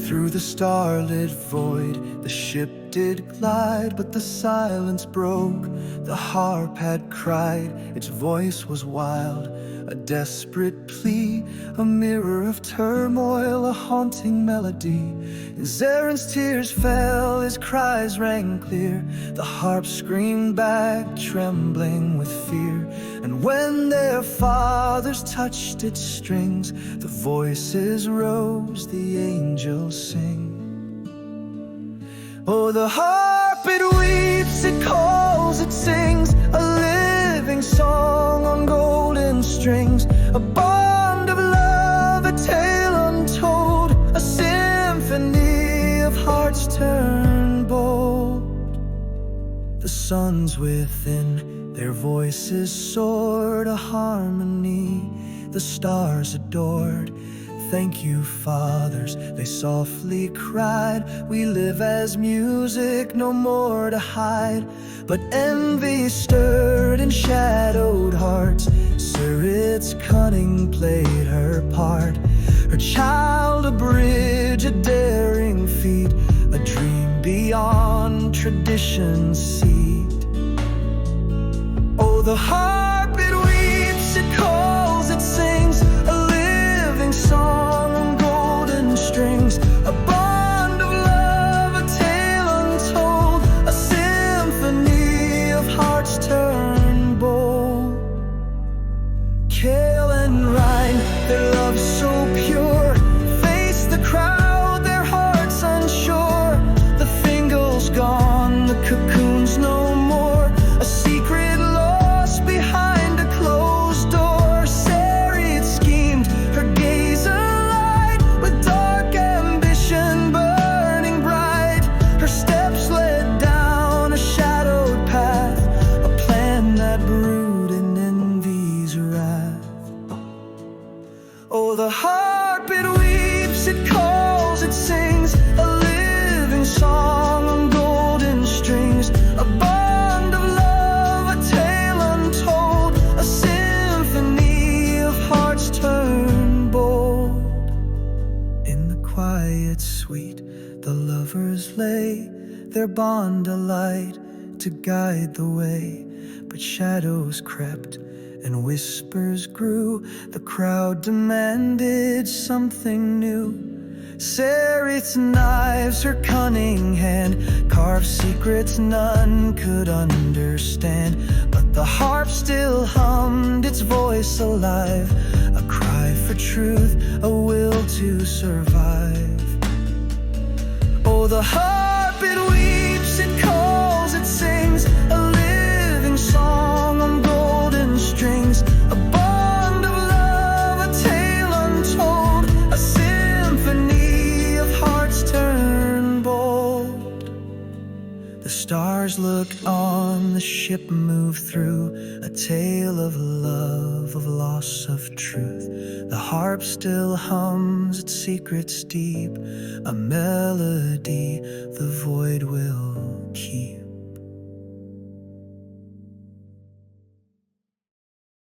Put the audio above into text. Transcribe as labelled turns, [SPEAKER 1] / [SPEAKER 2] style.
[SPEAKER 1] Through the starlit void, the ship did glide, but the silence broke. The harp had cried, its voice was wild, a desperate plea, a mirror of turmoil, a haunting melody. As Aaron's tears fell, his cries rang clear. The harp screamed back, trembling with fear. And when their fathers touched its strings, the voices rose, the angels sing. Oh, the harp, it weeps, it calls, it sings, a living song on golden strings, a bond of love, a tale untold, a symphony of hearts turned bold. The suns within, their voices soared, a harmony the stars adored. Thank you, fathers, they softly cried. We live as music, no more to hide. But envy stirred in shadowed hearts. Spirit's cunning played her part. Her child a bridge, a daring feat, a dream beyond tradition's seat. Oh, the harp, it weeps, it calls, it sings, a living song on golden strings, a bond of love, a tale untold, a symphony of hearts turned bold. Kale and Rhine, their love so pure, face the crowd, their hearts unsure. The Fingal's gone, the cocoon's no more, a secret lost behind a closed door. Sarit schemed, her gaze alight, with dark ambition burning bright. Her steps led down a shadowed path, a plan that brewed in envy's wrath. Oh, the harp, it weeps, it calls, it sings, a living song on golden strings, a bond of love, a tale untold, a symphony of hearts turned bold. In the quiet suite, the lovers lay, their bond a light to guide the way. But shadows crept and whispers grew, the crowd demanded something new. Sarit's knives, her cunning hand, carved secrets none could understand. But the harp still hummed, its voice alive, a cry for truth, a will to survive. Oh, the harp, it weeps, it calls, it sings, a living song on golden strings, a bond of love, a tale untold, a symphony of hearts turned bold. The stars looked on, the ship moved through, a tale of love, of loss, of truth. The harp still hums its secrets deep, a melody the void will keep.